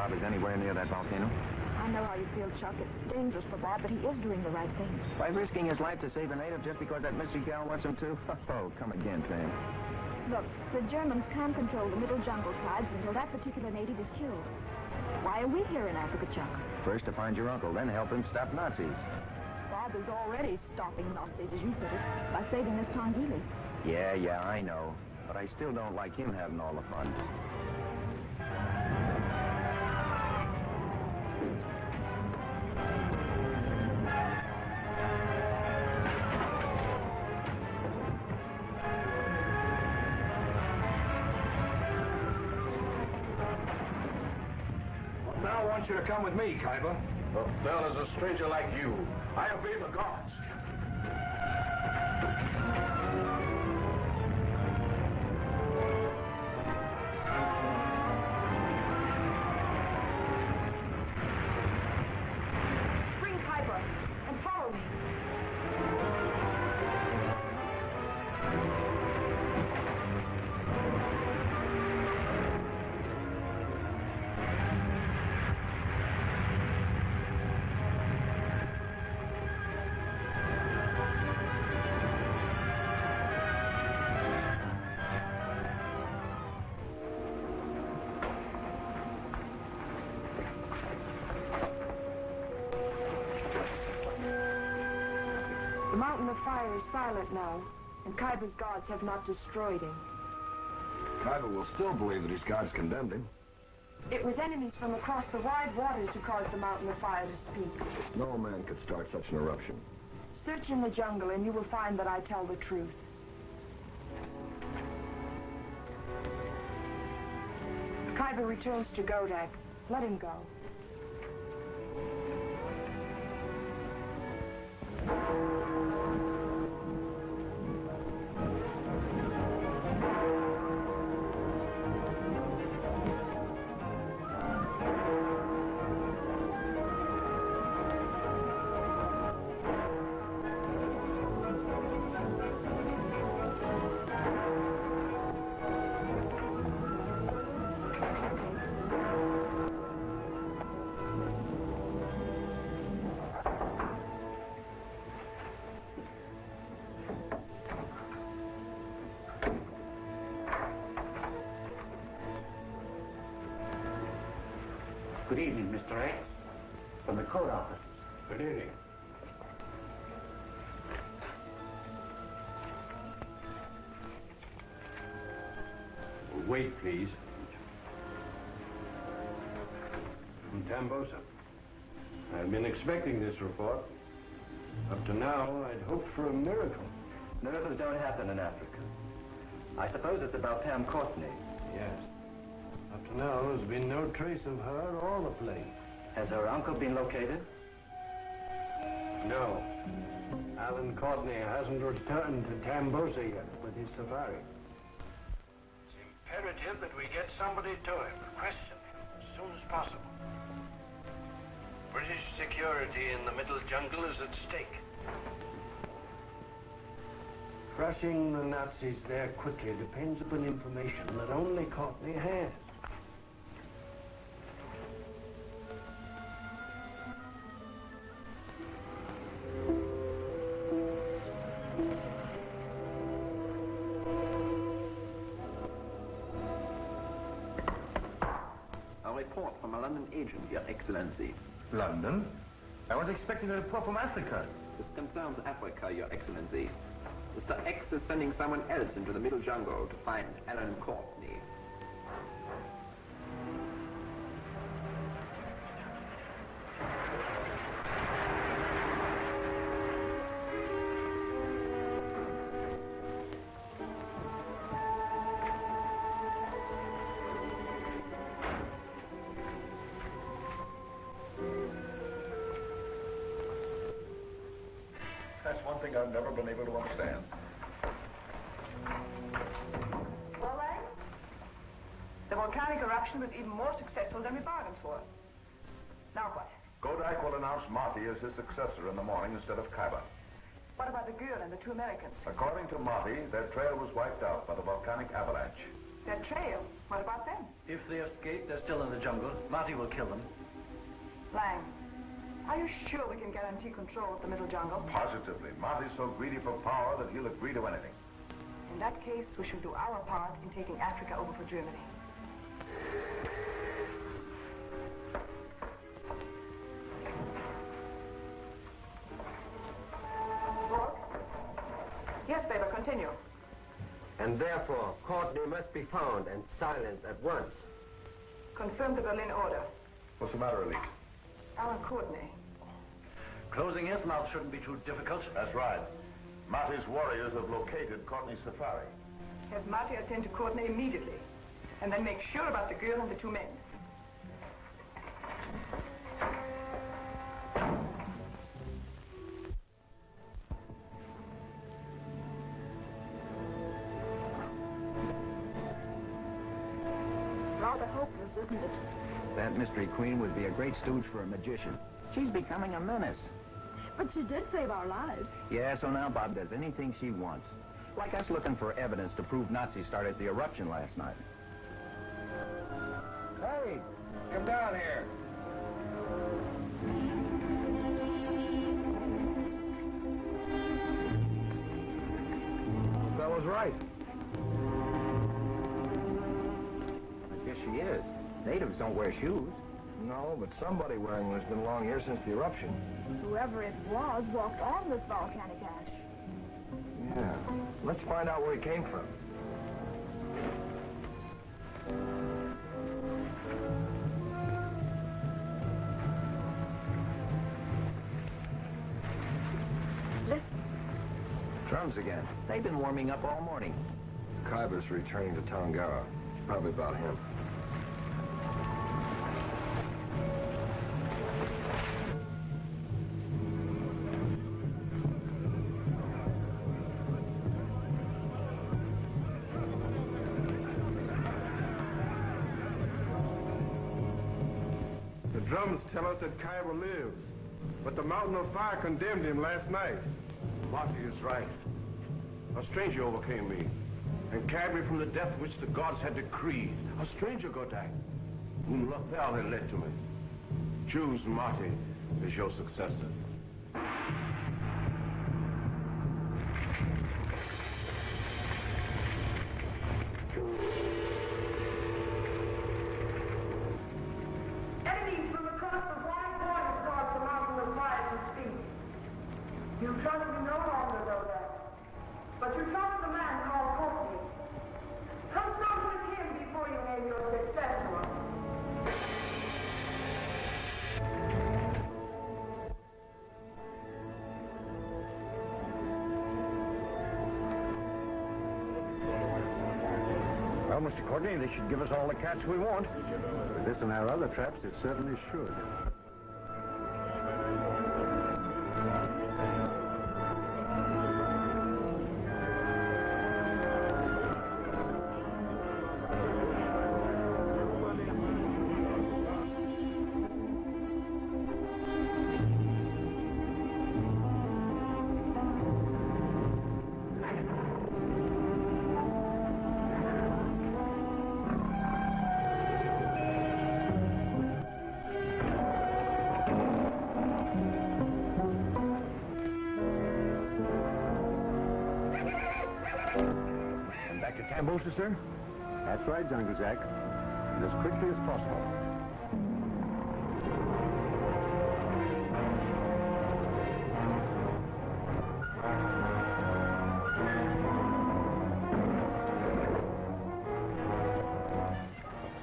Bob is anywhere near that volcano? I know how you feel, Chuck. It's dangerous for Bob, but he is doing the right thing. By risking his life to save a native just because that mystery gal wants him to? Oh, come again, Sam. Look, the Germans can't control the middle jungle tribes until that particular native is killed. Why are we here in Africa, Chuck? First to find your uncle, then help him stop Nazis. Bob is already stopping Nazis, as you put it, by saving this Tongghili. Yeah, I know. But I still don't like him having all the fun. Now I want you to come with me, Kaiba. The fell is a stranger like you. I obey the gods. Bring Kaiba and follow me. The mountain of fire is silent now, and Kaiba's gods have not destroyed him. Kaiba will still believe that his gods condemned him. It was enemies from across the wide waters who caused the mountain of fire to speak. No man could start such an eruption. Search in the jungle and you will find that I tell the truth. Kaiba returns to Godak. Let him go. Good evening, Mr. X, from the court office. Good evening. Wait, please. From Tambosa. I've been expecting this report. Up to now, I'd hoped for a miracle. Miracles don't happen in Africa. I suppose it's about Pam Courtney. Yes. Up to now, there's been no trace of her or the plane. Has her uncle been located? No. Alan Courtney hasn't returned to Tambosa yet with his safari. It's imperative that we get somebody to him, question him, as soon as possible. British security in the middle jungle is at stake. Crushing the Nazis there quickly depends upon information that only Courtney has. A report from a London agent, Your Excellency. London? I was expecting a report from Africa. This concerns Africa, Your Excellency. Mr. X is sending someone else into the middle jungle to find Alan Courtney. That's one thing I've never been able to understand. Well, then, the volcanic eruption was even more successful than we bargained for. Now what? Godak will announce Marty as his successor in the morning instead of Kaiba. What about the girl and the 2 Americans? According to Marty, their trail was wiped out by the volcanic avalanche. Their trail? What about them? If they escape, they're still in the jungle. Marty will kill them. Lang, are you sure we can guarantee control of the middle jungle? Positively. Marty's so greedy for power that he'll agree to anything. In that case, we should do our part in taking Africa over for Germany. Bork? Yes, Weber, continue. And therefore, Courtney must be found and silenced at once. Confirm the Berlin order. What's the matter, Elise? Pam Courtney. Closing his mouth shouldn't be too difficult. That's right. Marty's warriors have located Courtney's safari. Have Marty attend to Courtney immediately. And then make sure about the girl and the two men. Rather hopeless, isn't it? That mystery queen would be a great stooge for a magician. She's becoming a menace. But she did save our lives. Yeah, so now Bob does anything she wants. Like us looking for evidence to prove Nazis started the eruption last night. Hey, come down here. That was right. I guess she is. Natives don't wear shoes. No, but somebody wearing them has been along here since the eruption. Whoever it was walked on this volcanic ash. Yeah. Let's find out where he came from. Listen. Drums again. They've been warming up all morning. Khyber's returning to Tongghili. It's probably about him. The drums tell us that Khyber lives, but the mountain of fire condemned him last night. Marty is right. A stranger overcame me and carried me from the death which the gods had decreed. A stranger, Godak, whom Lother had led to me. Choose Marty as your successor. Enemies from across the wide waters caused the mountain of fire to speak. You trust me no longer, Lother, but you trust the man called Courtney. Consult with him before you name your successor. Well, Mr. Courtney, they should give us all the cats we want. With this and our other traps, it certainly should. Tambosa, sir? That's right, Jungle Jack. And as quickly as possible.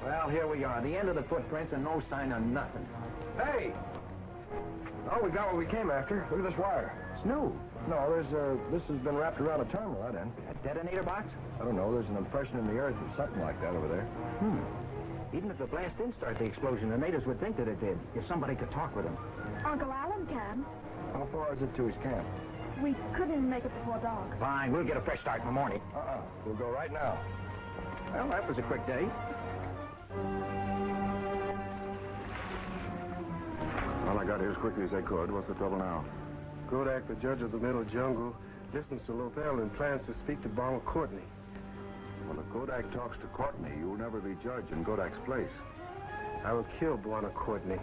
Well, here we are. The end of the footprints and no sign of nothing. Hey! Oh, we got what we came after. Look at this wire. It's new. No, this has been wrapped around a terminal, that end. A detonator box? I don't know. There's an impression in the earth of something like that over there. Even if the blast didn't start the explosion, the natives would think that it did, if somebody could talk with them. Uncle Alan can. How far is it to his camp? We couldn't make it before dark. Fine, we'll get a fresh start in the morning. We'll go right now. Well, that was a quick day. Well, I got here as quickly as I could. What's the trouble now? Godak, the judge of the middle jungle, listens to Lother and plans to speak to Pam Courtney. Well, if Kodak talks to Courtney, you'll never be judged in Kodak's place. I will kill Bwana Courtney.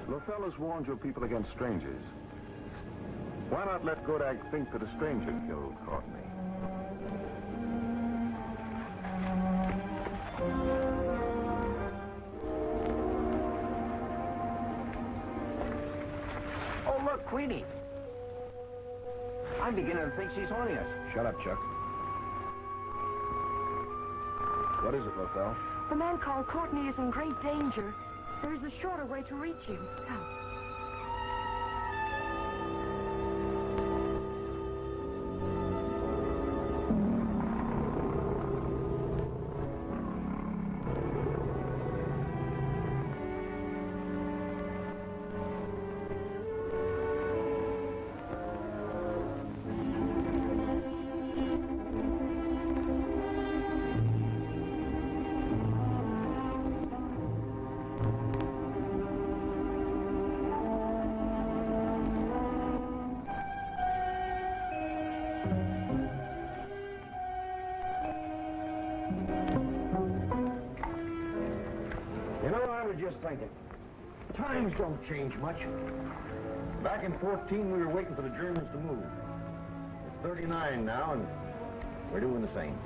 Lothel has warned your people against strangers. Why not let Kodak think that a stranger killed Courtney? Oh, look, Queenie. I'm beginning to think she's haunting us. Shut up, Chuck. What is it, Lothel? The man called Courtney is in great danger. There is a shorter way to reach him. Come. Just thinking. Times don't change much. Back in 14, we were waiting for the Germans to move. It's 39 now, and we're doing the same.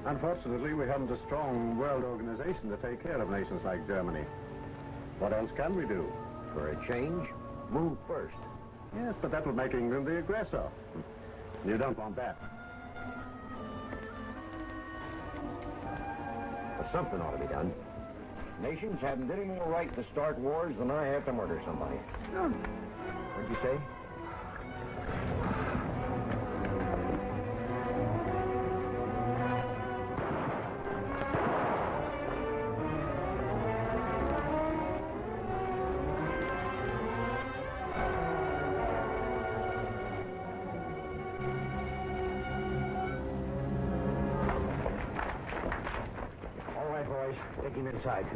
Unfortunately, we haven't a strong world organization to take care of nations like Germany. What else can we do? For a change, move first. Yes, but that would make England the aggressor. You don't want that. But something ought to be done. Nations haven't any more right to start wars than I have to murder somebody. What'd you say? All right, boys. Take him inside.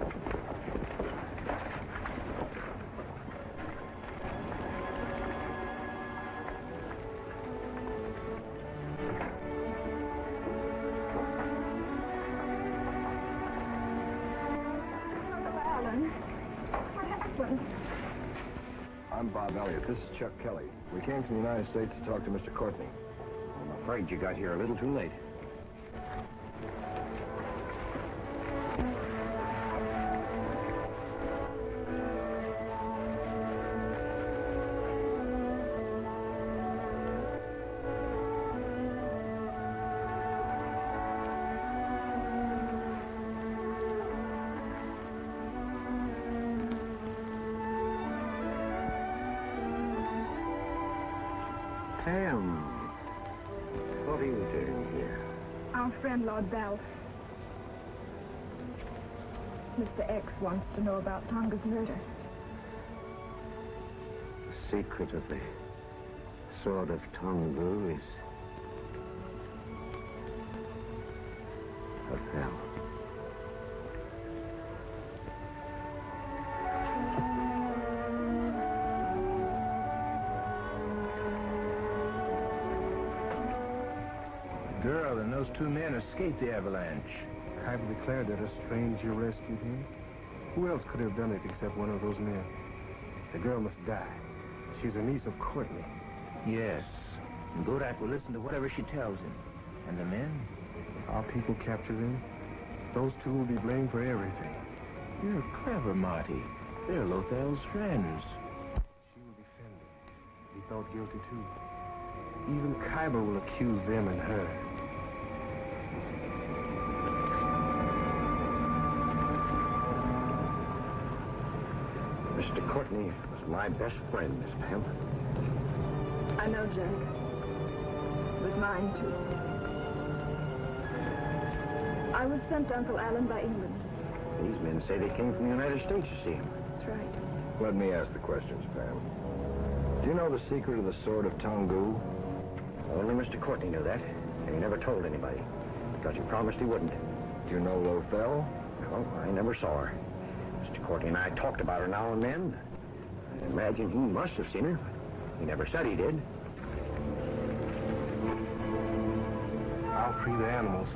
I'm Bob Elliott. This is Chuck Kelly. We came from the United States to talk to Mr. Courtney. I'm afraid you got here a little too late. Pam, what are you doing here? Our friend, Lord Bell. Mr. X wants to know about Tonga's murder. The secret of the sword of Tongghili is of hell. Girl and those two men escaped the avalanche. Kaiba declared that a stranger rescued him. Who else could have done it except one of those men? The girl must die. She's a niece of Courtney. Yes. And Godak will listen to whatever she tells him. And the men? If our people capture them, those two will be blamed for everything. You're clever, Marty. They're Lothel's friends. She will defend him. He thought guilty, too. Even Kaiba will accuse them and her. Mr. Courtney was my best friend, Miss Pam. I know, Jack. It was mine, too. I was sent to Uncle Alan by England. These men say they came from the United States to see him. That's right. Let me ask the questions, Pam. Do you know the secret of the sword of Tongghili? Only Mr. Courtney knew that, and he never told anybody, because he promised he wouldn't. Do you know Lothel? No, I never saw her. Mr. Courtney and I talked about her now and then. I imagine he must have seen her. He never said he did. I'll free the animals.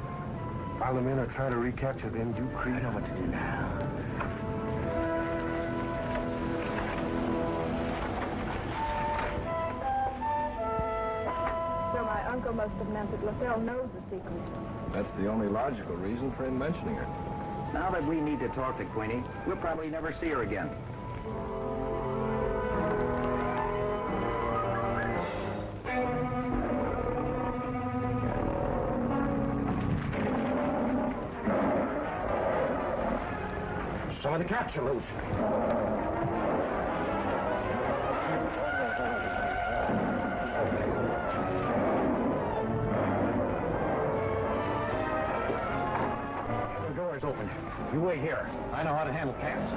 While the men are trying to recapture them, you creep. I know what to do now. So my uncle must have meant that LaFell knows the secret. That's the only logical reason for him mentioning it. Now that we need to talk to Queenie, we'll probably never see her again. Some of the capture loose. The door is open. You wait here. I know how to handle cats.